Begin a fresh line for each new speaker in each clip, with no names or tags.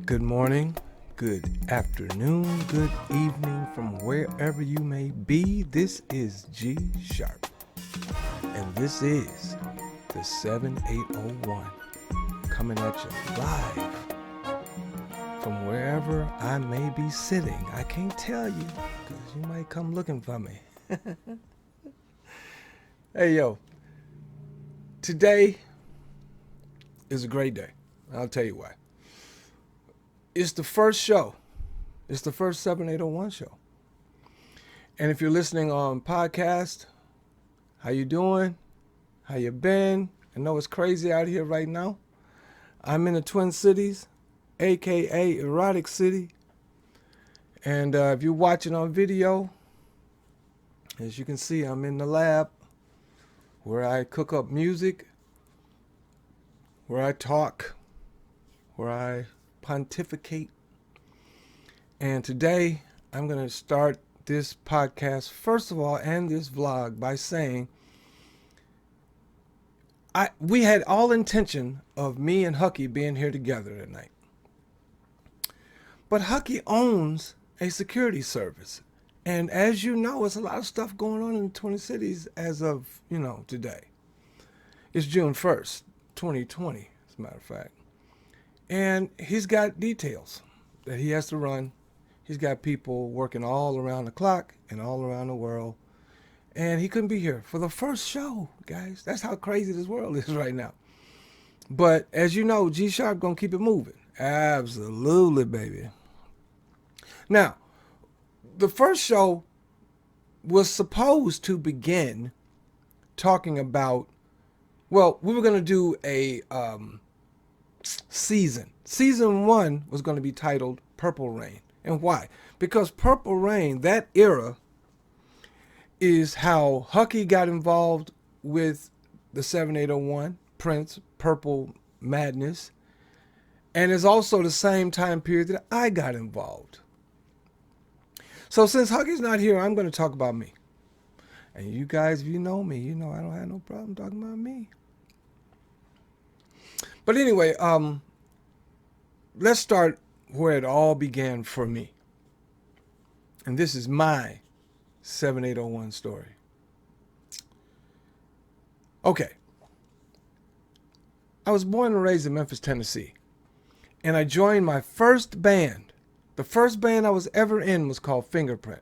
Good morning, good afternoon, good evening from wherever you may be. This is G Sharp, and this is the 7801 coming at you live from wherever I may be sitting. I can't tell you because you might come looking for me. Hey, yo, today is a great day. I'll tell you why. It's the first show. It's the first 7801 show. And if you're listening on podcast, how you doing? How you been? I know it's crazy out here right now. I'm in the Twin Cities, aka Erotic City. And if you're watching on video, as you can see, I'm in the lab where I cook up music, where I talk, where I pontificate. And today I'm going to start this podcast, first of all, and this vlog by saying we had all intention of me and Hucky being here together tonight. But Hucky owns a security service. And as you know, there's a lot of stuff going on in the Twin Cities as of, today. It's June 1st, 2020, as a matter of fact. And he's got details that he has to run. He's got people working all around the clock and all around the world. And he couldn't be here for the first show, guys. That's how crazy this world is right now. But as you know, G Sharp gonna keep it moving. Absolutely, baby. Now, the first show was supposed to begin talking about, well, we were gonna do a season. Season 1 was going to be titled Purple Rain. And why? Because Purple Rain, that era, is how Hucky got involved with the 7801, Prince, Purple Madness, and it's also the same time period that I got involved. So since Hucky's not here, I'm going to talk about me. And you guys, if you know me, you know I don't have no problem talking about me. But anyway, let's start where it all began for me. And this is my 7801 story. Okay. I was born and raised in Memphis, Tennessee. And I joined my first band. The first band I was ever in was called Fingerprint.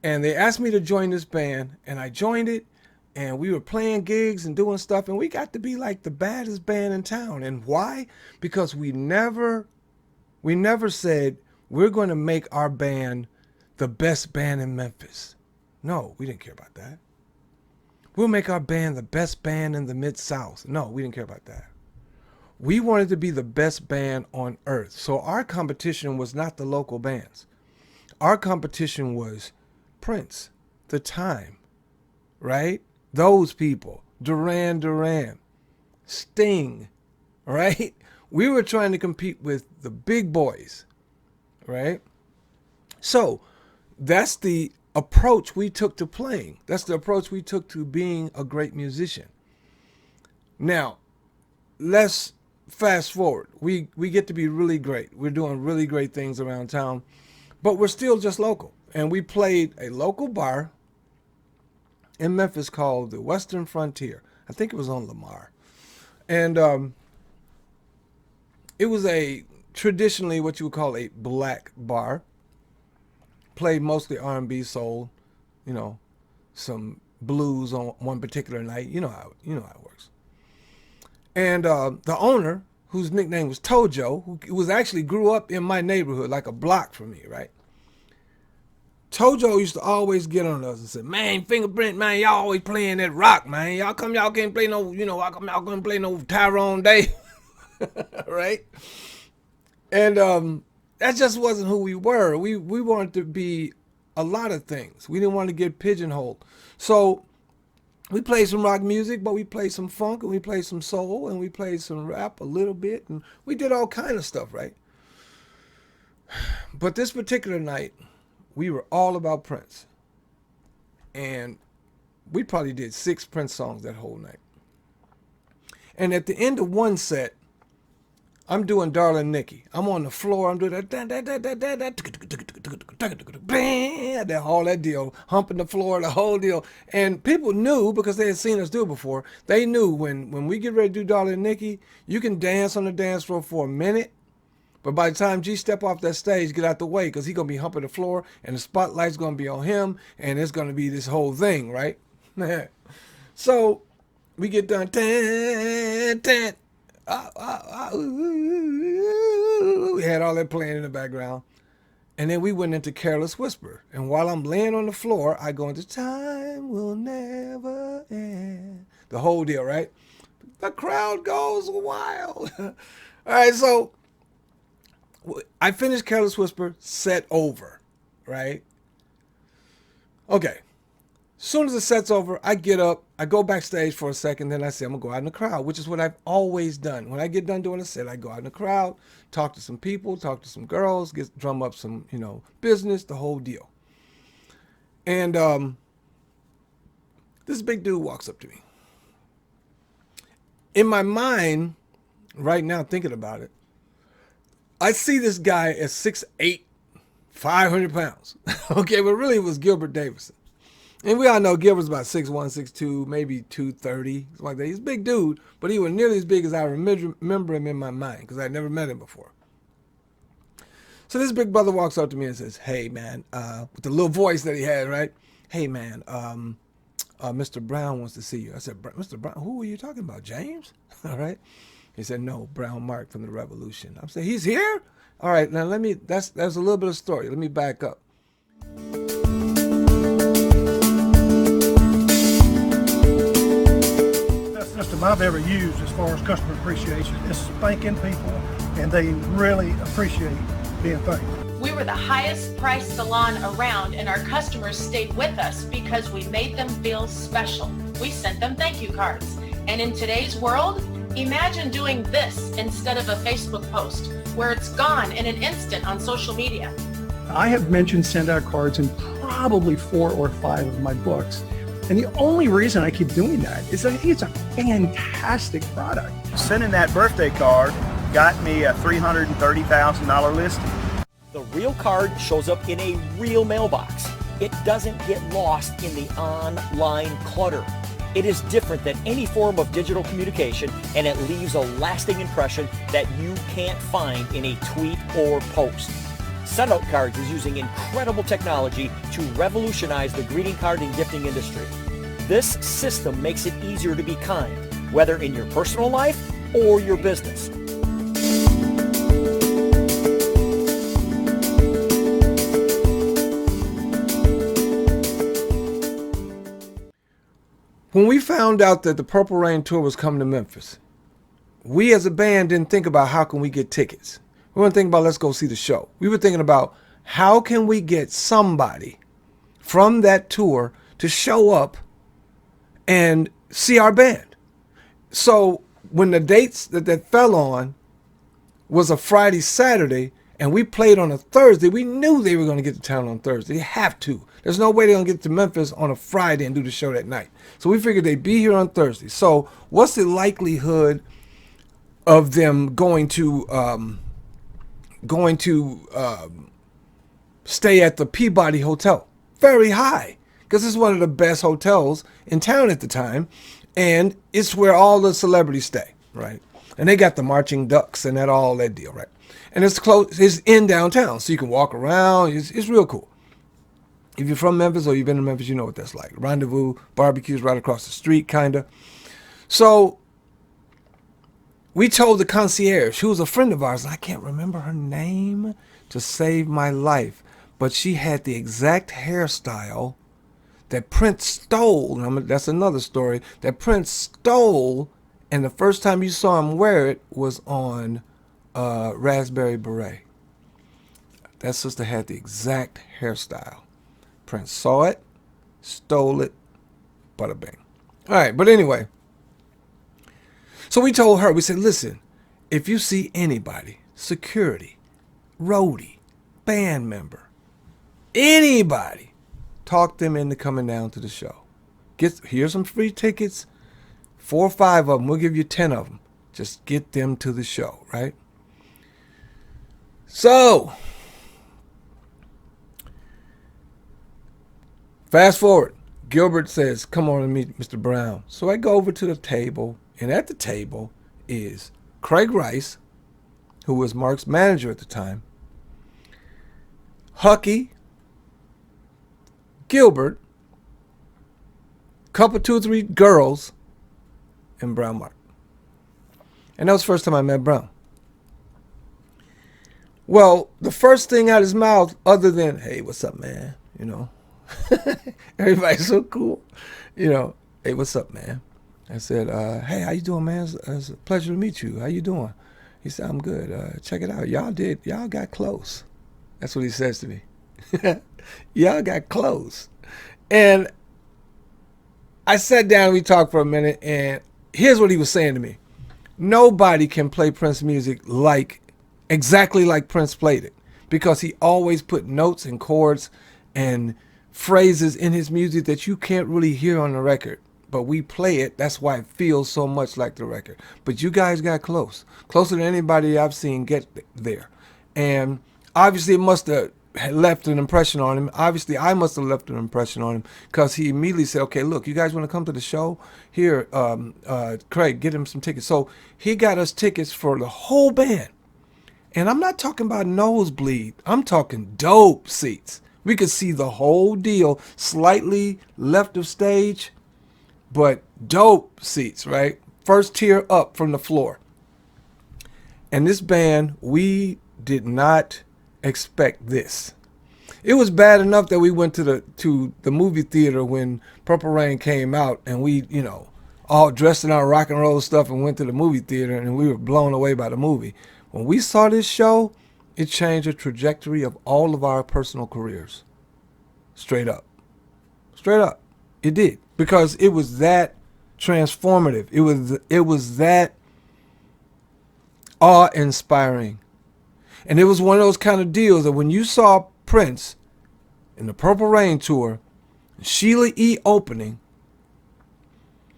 And they asked me to join this band, and I joined it. And we were playing gigs and doing stuff, and we got to be like the baddest band in town. And why? Because we never said we're going to make our band the best band in Memphis. No, we didn't care about that. We'll make our band the best band in the Mid-South. No, we didn't care about that. We wanted to be the best band on earth. So our competition was not the local bands. Our competition was Prince, The Time, right? Those people, Duran, Sting, right? We were trying to compete with the big boys, right? So that's the approach we took to playing. That's the approach we took to being a great musician. Now, let's fast forward. We get to be really great. We're doing really great things around town, but we're still just local. And we played a local bar in Memphis called the Western Frontier. I think it was on Lamar. And it was a traditionally what you would call a black bar. Played mostly R&B, soul, some blues on one particular night. You know how it works. And the owner, whose nickname was Tojo, who was actually grew up in my neighborhood, like a block from me, right? Tojo used to always get on us and say, man, Fingerprint, man, y'all always playing that rock, man. Y'all can't play no, how come y'all couldn't play no Tyrone Day? Right? And that just wasn't who we were. We wanted to be a lot of things. We didn't want to get pigeonholed. So we played some rock music, but we played some funk, and we played some soul, and we played some rap a little bit, and we did all kind of stuff, right? But this particular night, we were all about Prince. And we probably did 6 Prince songs that whole night. And at the end of one set, I'm doing Darling Nikki. I'm on the floor. I'm doing that, all that deal, humping the floor, the whole deal. And people knew because they had seen us do it before. They knew when we get ready to do Darling Nikki, you can dance on the dance floor for a minute. But by the time G step off that stage, get out the way because he's going to be humping the floor and the spotlight's going to be on him and it's going to be this whole thing, right? So we get done. We had all that playing in the background. And then we went into Careless Whisper. And while I'm laying on the floor, I go into Time Will Never End. The whole deal, right? The crowd goes wild. All right, so I finished Careless Whisper, set over, right? Okay. As soon as the set's over, I get up, I go backstage for a second, then I say I'm going to go out in the crowd, which is what I've always done. When I get done doing a set, I go out in the crowd, talk to some people, talk to some girls, drum up some, business, the whole deal. And this big dude walks up to me. In my mind, right now, thinking about it, I see this guy at 6'8", 500 pounds. Okay, but really it was Gilbert Davison. And we all know Gilbert's about 6'1", 6'2", maybe 230, something like that. He's a big dude, but he was nearly as big as I remember him in my mind because I'd never met him before. So this big brother walks up to me and says, "Hey, man," with the little voice that he had, right? "Hey, man, Mr. Brown wants to see you." I said, "Mr. Brown? Who are you talking about, James?" All right. He said, "No, Brownmark from the Revolution." I said, "He's here?" All right, now that's a little bit of story. Let me back up.
System I've ever used as far as customer appreciation is spanking people, and they really appreciate being thanked.
We were the highest priced salon around, and our customers stayed with us because we made them feel special. We sent them thank you cards. And in today's world, imagine doing this instead of a Facebook post where it's gone in an instant on social media.
I have mentioned send out cards in probably 4 or 5 of my books. And the only reason I keep doing that is I think it's a fantastic product.
Sending that birthday card got me a $330,000 listing.
The real card shows up in a real mailbox. It doesn't get lost in the online clutter. It is different than any form of digital communication, and it leaves a lasting impression that you can't find in a tweet or post. Sendout Cards is using incredible technology to revolutionize the greeting card and gifting industry. This system makes it easier to be kind, whether in your personal life or your business.
When we found out that the Purple Rain Tour was coming to Memphis, we as a band didn't think about how can we get tickets. We weren't thinking about let's go see the show. We were thinking about how can we get somebody from that tour to show up and see our band. So when the dates that fell on was a Friday, Saturday, and we played on a Thursday, we knew they were going to get to town on Thursday. They have to. There's no way they're going to get to Memphis on a Friday and do the show that night. So we figured they'd be here on Thursday. So what's the likelihood of them going to stay at the Peabody Hotel? Very high, because it's one of the best hotels in town at the time, and it's where all the celebrities stay, right? And they got the marching ducks and all that deal, right? And it's close. It's in downtown, so you can walk around. It's real cool. If you're from Memphis or you've been to Memphis, you know what that's like. Rendezvous, barbecues right across the street, kind of. So we told the concierge, who was a friend of ours, and I can't remember her name to save my life, but she had the exact hairstyle that Prince stole. That's another story. That Prince stole, and the first time you saw him wear it was on Raspberry Beret. That sister had the exact hairstyle. Prince saw it, stole it, bada bing. All right, but anyway. So we told her, we said, listen, if you see anybody, security, roadie, band member, anybody, talk them into coming down to the show. Here's some free tickets, 4 or 5 of them. We'll give you 10 of them. Just get them to the show, right? So, fast forward. Gilbert says, come on and meet Mr. Brown. So I go over to the table, and at the table is Craig Rice, who was Mark's manager at the time, Hucky, Gilbert, couple, 2 or 3 girls, and Brown Mark. And that was the first time I met Brown. Well, the first thing out of his mouth, other than, hey, what's up, man? You know, everybody's so cool. You know, hey, what's up, man? I said, hey, how you doing, man? It's a pleasure to meet you. How you doing? He said, I'm good. Check it out. Y'all got close. That's what he says to me. Y'all got close. And I sat down and we talked for a minute, and here's what he was saying to me. Nobody can play Prince music exactly like Prince played it, because he always put notes and chords and phrases in his music that you can't really hear on the record. But we play it. That's why it feels so much like the record. But you guys got close. Closer than anybody I've seen get there. And obviously it must have left an impression on him. Obviously I must have left an impression on him, because he immediately said, okay, look, you guys want to come to the show? Here, Craig, get him some tickets. So he got us tickets for the whole band. And I'm not talking about nosebleed. I'm talking dope seats. We could see the whole deal, slightly left of stage, but dope seats, right? First tier up from the floor. And this band, we did not expect this. It was bad enough that we went to the movie theater when Purple Rain came out, and we, you know, all dressed in our rock and roll stuff and went to the movie theater, and we were blown away by the movie. When we saw this show, it changed the trajectory of all of our personal careers. Straight up. Straight up. It did. Because it was that transformative. It was that awe-inspiring. And it was one of those kind of deals that when you saw Prince in the Purple Rain tour, Sheila E. opening,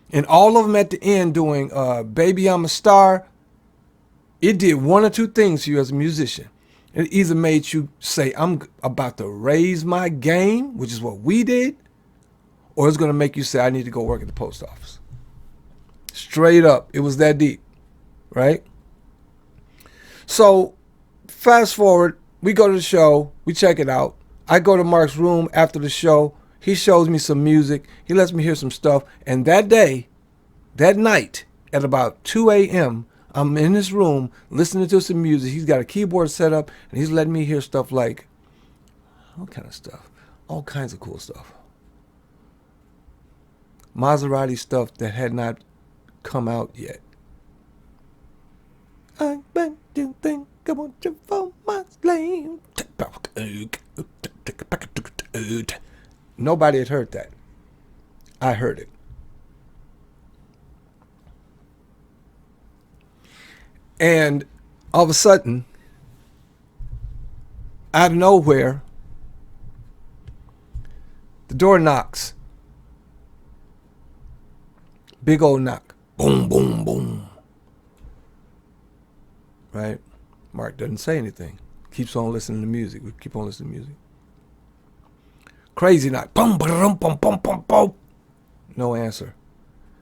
and all of them at the end doing Baby I'm a Star, it did one or two things for you as a musician. It either made you say, I'm about to raise my game, which is what we did, or it's going to make you say, I need to go work at the post office. Straight up. It was that deep, right? So fast forward, we go to the show, we check it out. I go to Mark's room after the show. He shows me some music. He lets me hear some stuff. And that day, that night, at about 2 a.m., I'm in his room listening to some music. He's got a keyboard set up, and he's letting me hear stuff like, all kind of stuff, all kinds of cool stuff. Maserati stuff that had not come out yet. I bet you think I want you for my slave. Nobody had heard that. I heard it. And all of a sudden, out of nowhere, the door knocks. Big old knock. Boom, boom, boom. Right? Mark doesn't say anything. Keeps on listening to music. We keep on listening to music. Crazy knock. Boom, boom, boom, boom, boom, boom. No answer.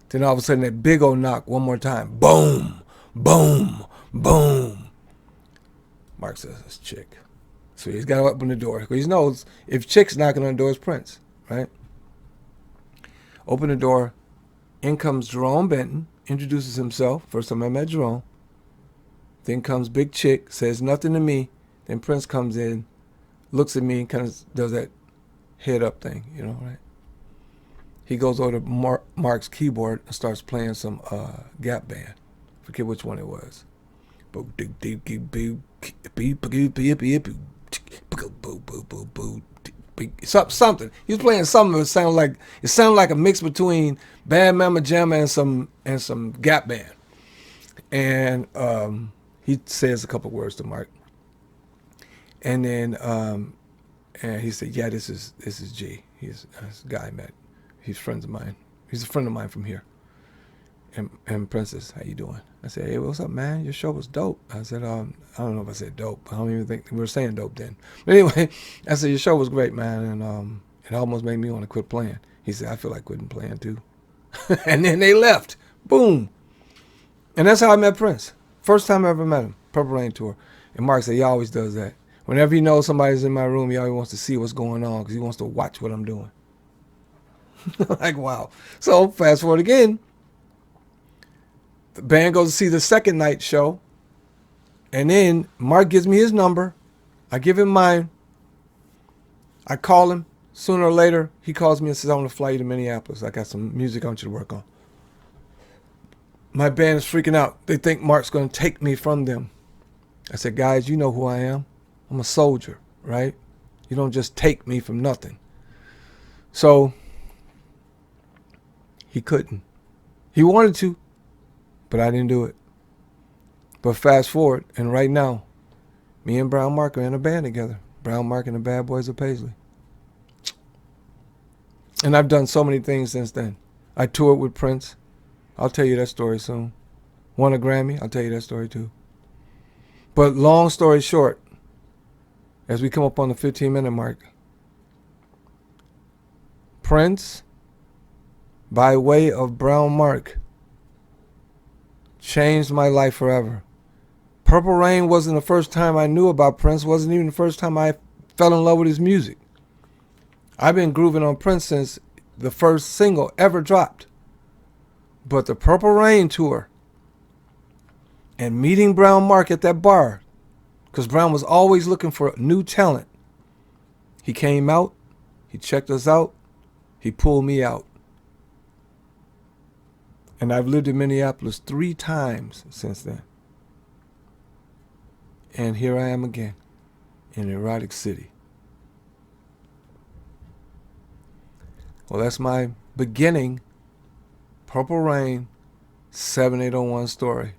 Then all of a sudden, that big old knock one more time. Boom, boom, boom. Mark says, it's Chick. So he's got to open the door. Because he knows if Chick's knocking on the door, it's Prince, right? Open the door. In comes Jerome Benton, introduces himself. First time I met Jerome. Then comes Big Chick, says nothing to me. Then Prince comes in, looks at me, and kind of does that head up thing, you know, right? He goes over to Mark's keyboard and starts playing some Gap Band. Forget which one it was. Something. He was playing something that sounded like a mix between Bad Mama Jamma and some Gap Band. And he says a couple words to Mark. And then and he said, yeah, this is G. He's a guy I met. He's friends of mine. He's a friend of mine from here. and Princess, how you doing? I said, hey, what's up, man? Your show was dope. I said, I don't know if I said dope. I don't even think we were saying dope then. But anyway, I said, your show was great, man, and it almost made me want to quit playing. He said, I feel like quitting playing too. And then they left. Boom. And that's how I met Prince. First time I ever met him, Purple Rain tour. And Mark said he always does that. Whenever he knows somebody's in my room, he always wants to see what's going on because he wants to watch what I'm doing. Like, wow. So fast forward again. The band goes to see the second night show. And then Mark gives me his number. I give him mine. I call him. Sooner or later, he calls me and says, I want to fly you to Minneapolis. I got some music I want you to work on. My band is freaking out. They think Mark's going to take me from them. I said, guys, you know who I am. I'm a soldier, right? You don't just take me from nothing. So he couldn't. He wanted to, but I didn't do it. But fast forward, and right now, me and Brownmark are in a band together. Brownmark and the Bad Boys of Paisley. And I've done so many things since then. I toured with Prince. I'll tell you that story soon. Won a Grammy. I'll tell you that story too. But long story short, as we come up on the 15-minute mark, Prince, by way of Brownmark, changed my life forever. Purple Rain wasn't the first time I knew about Prince. Wasn't even the first time I fell in love with his music. I've been grooving on Prince since the first single ever dropped. But the Purple Rain tour and meeting Brownmark at that bar, because Brown was always looking for new talent. He came out, he checked us out, he pulled me out. And I've lived in Minneapolis 3 times since then. And here I am again in Erotic City. Well, that's my beginning Purple Rain 7801 story.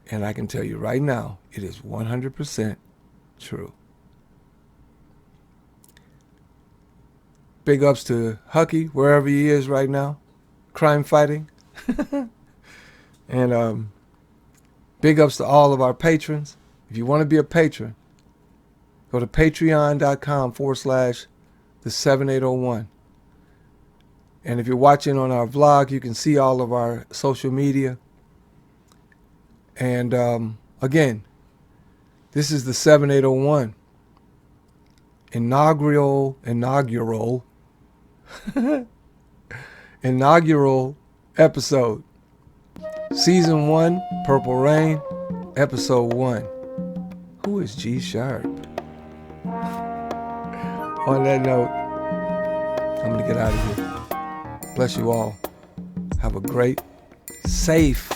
And I can tell you right now, it is 100% true. Big ups to Hucky, wherever he is right now, crime fighting. And big ups to all of our patrons. If you want to be a patron, go to patreon.com/the7801. And if you're watching on our vlog, you can see all of our social media. And again, this is the 7801 inaugural episode. Season 1, Purple Rain, episode 1. Who is G-Sharp? On that note, I'm going to get out of here. Bless you all. Have a great, safe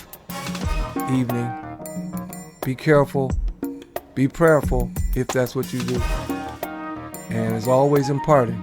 evening. Be careful. Be prayerful if that's what you do. And as always, imparting.